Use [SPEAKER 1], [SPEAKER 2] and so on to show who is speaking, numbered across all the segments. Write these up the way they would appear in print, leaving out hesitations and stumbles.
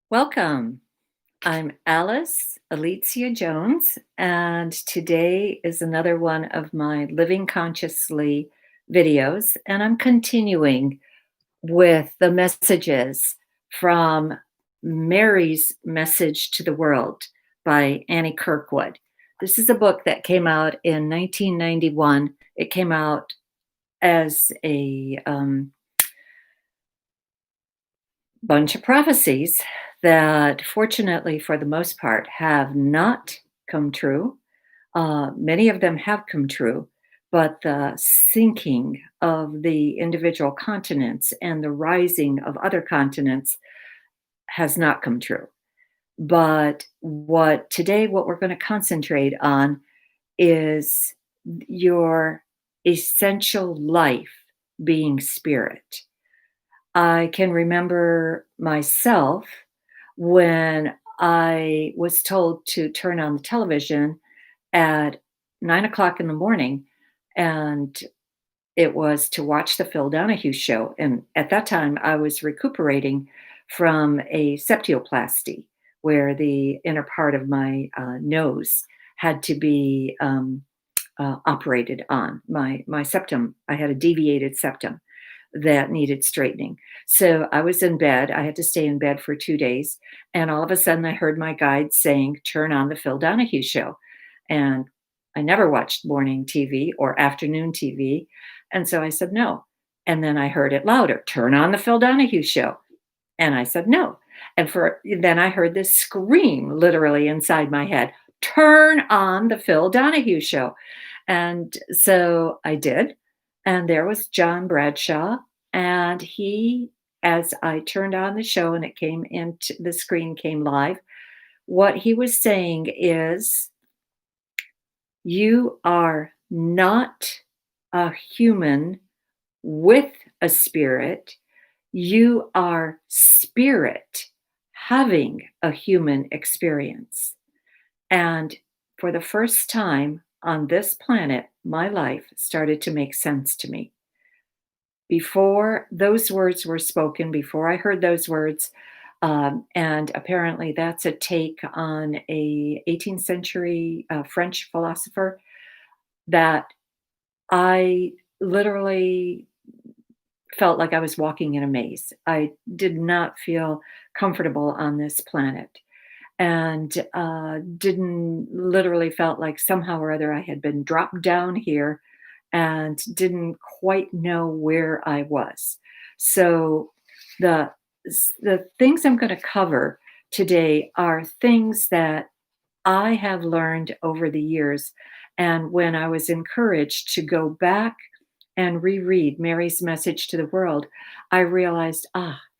[SPEAKER 1] Welcome. I'm Alice Alicia Jones, and today is another one of my Living Consciously videos. And I'm continuing with the messages from Mary's Message to the World by Annie Kirkwood. This is a book that came out in 1991. It came out as a bunch of prophecies that, fortunately, for the most part, have not come true. Many of them have come true, but the sinking of the individual continents and the rising of other continents has not come true. But what we're going to concentrate on is your essential life being spirit. I can remember myself when I was told to turn on the television at 9 o'clock in the morning, and it was to watch the Phil Donahue show. And at that time, I was recuperating from a septoplasty, where the inner part of my nose had to be operated on. My septum, I had a deviated septum that needed straightening. So I was in bed. I had to stay in bed for 2 days. And all of a sudden, I heard my guide saying, "Turn on the Phil Donahue show." And I never watched morning TV or afternoon TV. And so I said, "No." And then I heard it louder, "Turn on the Phil Donahue show." And I said, "No." Then I heard this scream literally inside my head, "Turn on the Phil Donahue show." And so I did. And there was John Bradshaw. And he, as I turned on the show and it came into the screen came live, what he was saying is, "You are not a human with a spirit. You are spirit having a human experience." And for the first time on this planet, my life started to make sense to me. Before those words were spoken, before I heard those words, and apparently that's a take on a 18th century French philosopher, that I literally felt like I was walking in a maze. I did not feel comfortable on this planet, and didn't literally felt like somehow or other I had been dropped down here and didn't quite know where I was. So the the things I'm going to cover today are things that I have learned over the years. And when I was encouraged to go back and reread Mary's Message to the World, I realized,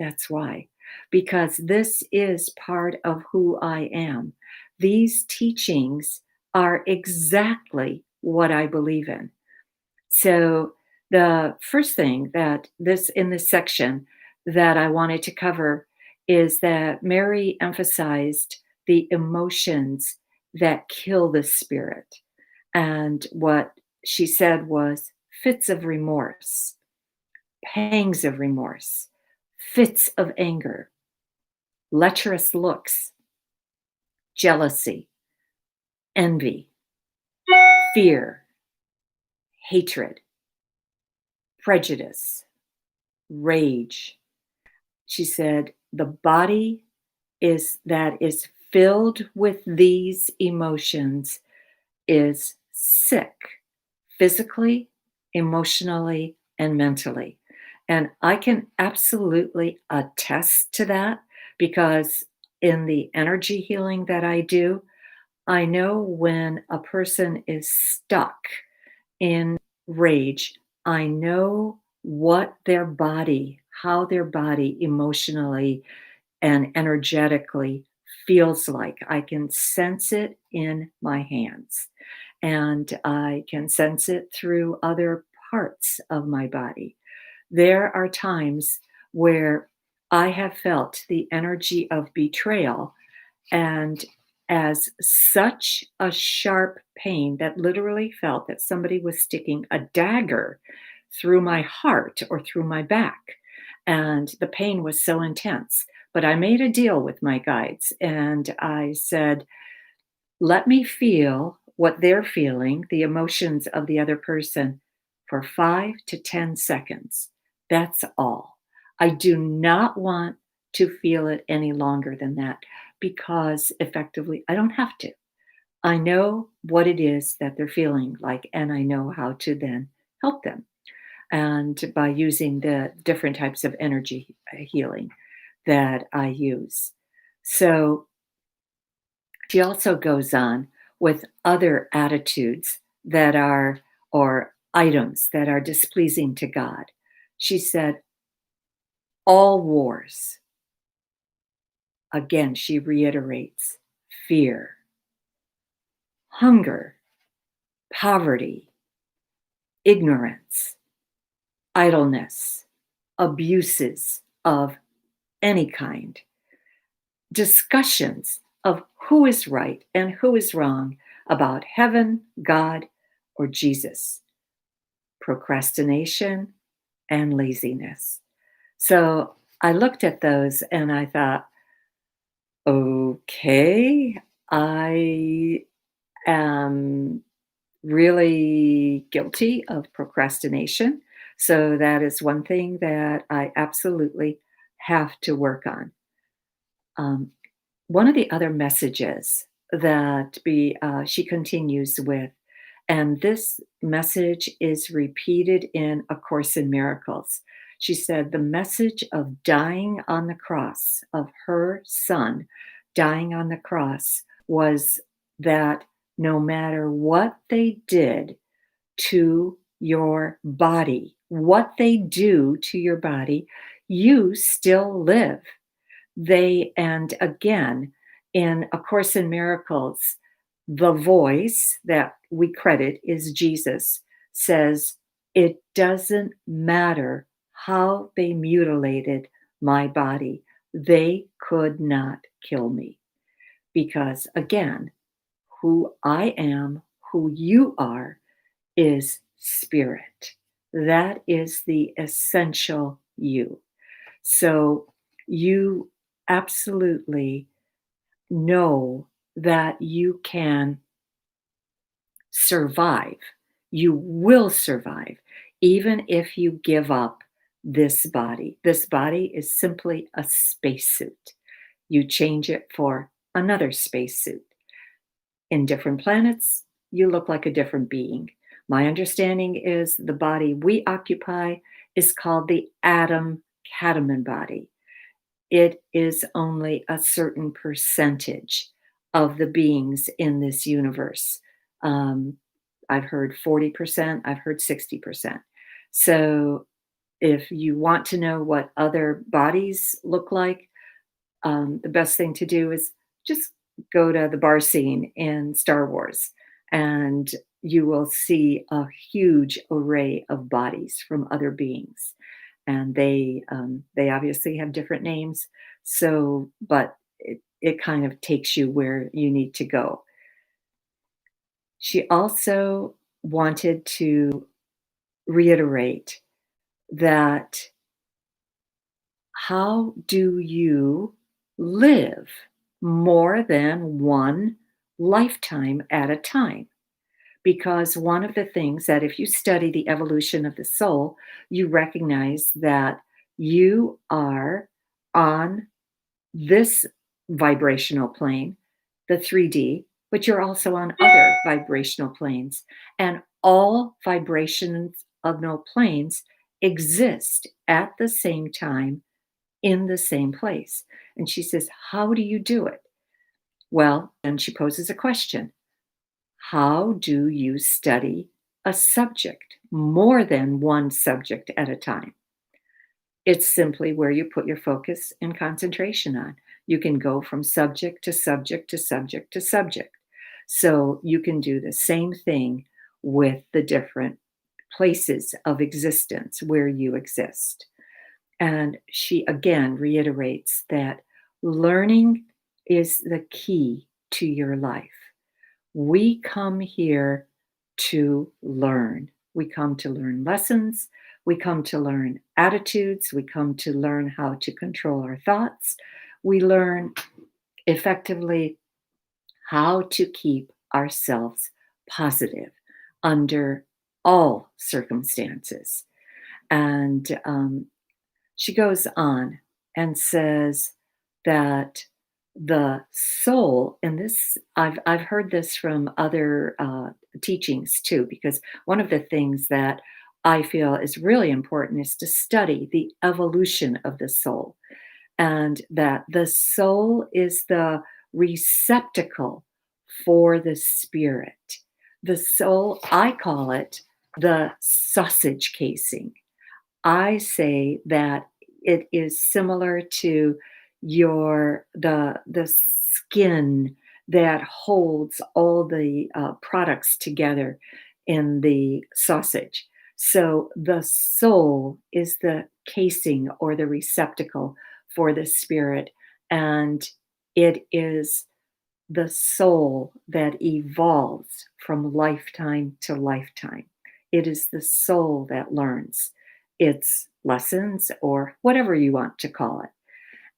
[SPEAKER 1] that's why. Because this is part of who I am. These teachings are exactly what I believe in. So the first thing that this in this section that I wanted to cover is that Mary emphasized the emotions that kill the spirit. And what she said was fits of remorse, pangs of remorse, fits of anger, lecherous looks, jealousy, envy, fear, hatred, prejudice, rage. She said the body is filled with these emotions is sick physically, emotionally, and mentally. And I can absolutely attest to that because in the energy healing that I do, I know when a person is stuck in rage, I know how their body emotionally and energetically feels like. I can sense it in my hands, and I can sense it through other parts of my body. There are times where I have felt the energy of betrayal, and as such a sharp pain that literally felt that somebody was sticking a dagger through my heart or through my back. and the pain was so intense. But I made a deal with my guides and I said, let me feel what they're feeling, the emotions of the other person, for 5 to 10 seconds. That's all. I do not want to feel it any longer than that because effectively I don't have to. I know what it is that they're feeling like, and I know how to then help them. And by using the different types of energy healing that I use. So she also goes on with other attitudes that are, or items that are displeasing to God. She said, all wars, again, she reiterates fear, hunger, poverty, ignorance, idleness, abuses of any kind, discussions of who is right and who is wrong about heaven, God, or Jesus, procrastination, and laziness. So I looked at those and I thought, okay, I am really guilty of procrastination. So that is one thing that I absolutely have to work on. Um, One of the other messages that she continues with, and this message is repeated in A Course in Miracles. She said, the message of dying on the cross, of her son dying on the cross, was that no matter what they did to your body, what they do to your body, you still live. And again, in A Course in Miracles, the voice that we credit is Jesus, says, it doesn't matter how they mutilated my body, they could not kill me. Because again, who I am, who you are, is spirit. That is the essential you. So you absolutely know that you can survive. You will survive, even if you give up this body. This body is simply a spacesuit. You change it for another spacesuit. In different planets, you look like a different being. My understanding is the body we occupy is called the Adam Kataman body. It is only a certain percentage of the beings in this universe. Um, I've heard 40%, I've heard 60%. So if you want to know what other bodies look like, the best thing to do is just go to the bar scene in Star Wars, and you will see a huge array of bodies from other beings, and they obviously have different names. So, but it kind of takes you where you need to go. She also wanted to reiterate that how do you live more than one lifetime at a time? Because one of the things that, if you study the evolution of the soul, you recognize that you are on this vibrational plane, the 3D, but you're also on other vibrational planes. And all vibrations of no planes exist at the same time in the same place. And she says, how do you do it? Well, then she poses a question. How do you study a subject, more than one subject at a time? It's simply where you put your focus and concentration on. You can go from subject to subject to subject to subject. So you can do the same thing with the different places of existence where you exist. And she again reiterates that learning is the key to your life. We come here to learn. We come to learn lessons. We come to learn attitudes. We come to learn how to control our thoughts. We learn effectively how to keep ourselves positive under all circumstances. And she goes on and says that the soul, and this I've heard this from other teachings too, because one of the things that I feel is really important is to study the evolution of the soul, and that the soul is the receptacle for the spirit. The soul, I call it the sausage casing. I say that it is similar to the skin that holds all the products together in the sausage. So the soul is the casing or the receptacle for the spirit, and it is the soul that evolves from lifetime to lifetime. It is the soul that learns its lessons, or whatever you want to call it.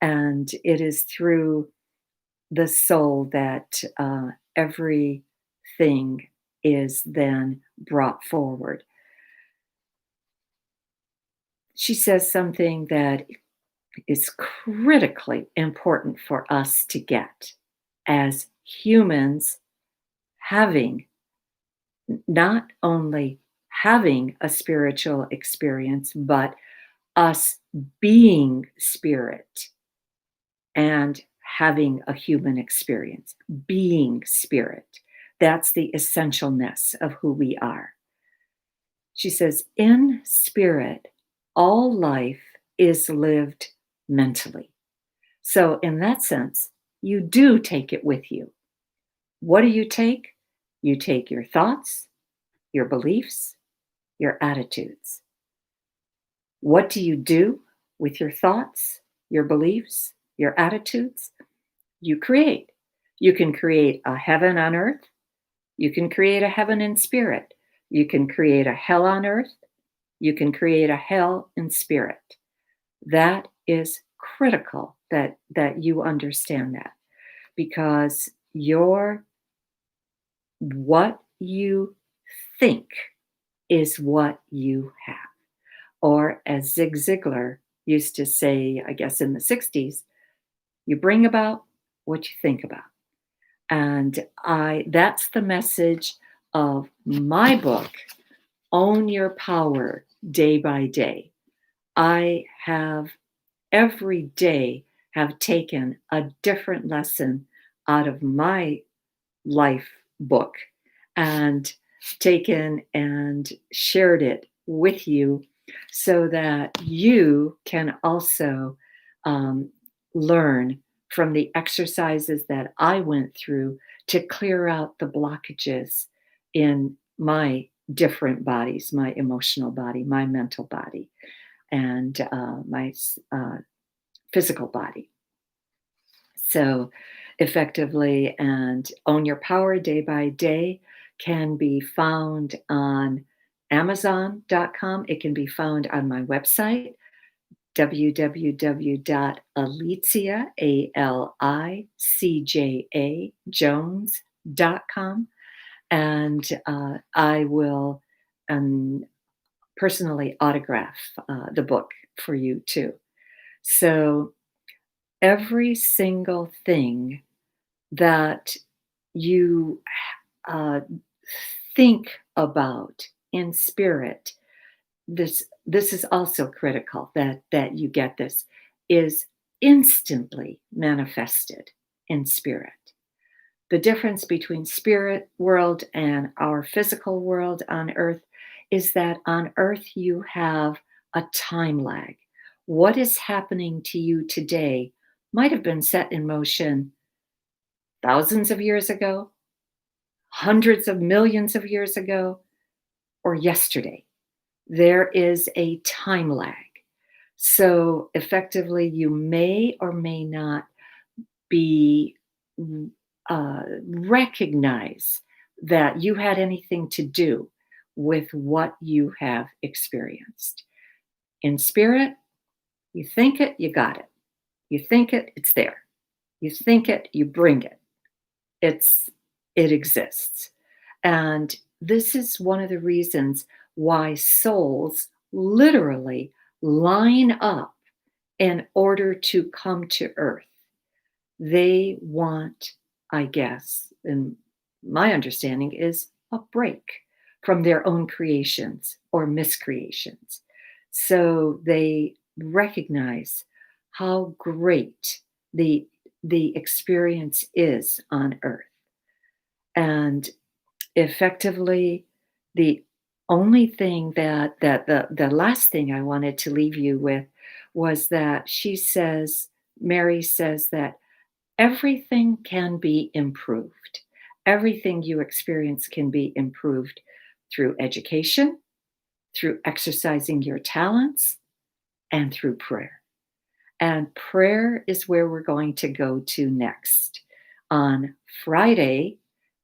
[SPEAKER 1] And it is through the soul that everything is then brought forward. She says something that is critically important for us to get as humans, having not only having a spiritual experience, but us being spirit and having a human experience, being spirit. That's the essentialness of who we are. She says, in spirit, all life is lived mentally. So, in that sense, you do take it with you. What do you take? You take your thoughts, your beliefs, your attitudes. What do you do with your thoughts, your beliefs, your attitudes? You create. You can create a heaven on earth. You can create a heaven in spirit. You can create a hell on earth. You can create a hell in spirit. That is critical that you understand that, because what you think is what you have. Or as Zig Ziglar used to say, I guess in the 60s, you bring about what you think about. And that's the message of my book, Own Your Power Day by Day. I have every day have taken a different lesson out of my life book and taken and shared it with you so that you can also um, learn from the exercises that I went through to clear out the blockages in my different bodies, my emotional body, my mental body, and my physical body. So, effectively, and Own Your Power Day by Day can be found on Amazon.com. It can be found on my website, www.alicia, ALICJA, Jones.com. And I will personally autograph the book for you too. So, every single thing that you uh, think about in spirit, this is also critical that you get this, is instantly manifested in spirit. The difference between spirit world and our physical world on earth is that on earth you have a time lag. What is happening to you today might have been set in motion thousands of years ago, hundreds of millions of years ago, or yesterday. There is a time lag. So effectively, you may or may not be recognize that you had anything to do with what you have experienced. In spirit, you think it, you got it. You think it, it's there. You think it, you bring it. It's it exists. And this is one of the reasons why souls literally line up in order to come to earth. They want, I guess, and my understanding is a break from their own creations or miscreations. So they recognize how great the the experience is on earth. And effectively, the only thing that the last thing I wanted to leave you with was that she says, Mary says that everything can be improved. Everything you experience can be improved through education, through exercising your talents, and through prayer. And prayer is where we're going to go to next. On Friday,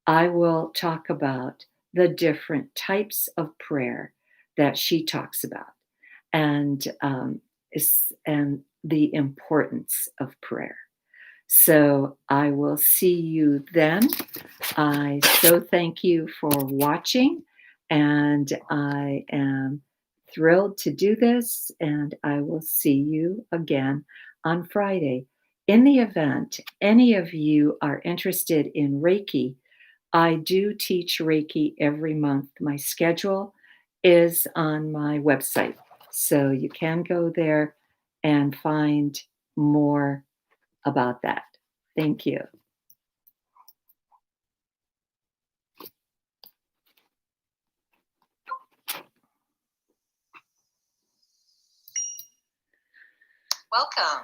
[SPEAKER 1] I will talk about the different types of prayer that she talks about, and and the importance of prayer. So I will see you then. I so thank you for watching, and I am thrilled to do this, and I will see you again on Friday. In the event any of you are interested in Reiki, I do teach Reiki every month. My schedule is on my website, so you can go there and find more about that. Thank you. Welcome.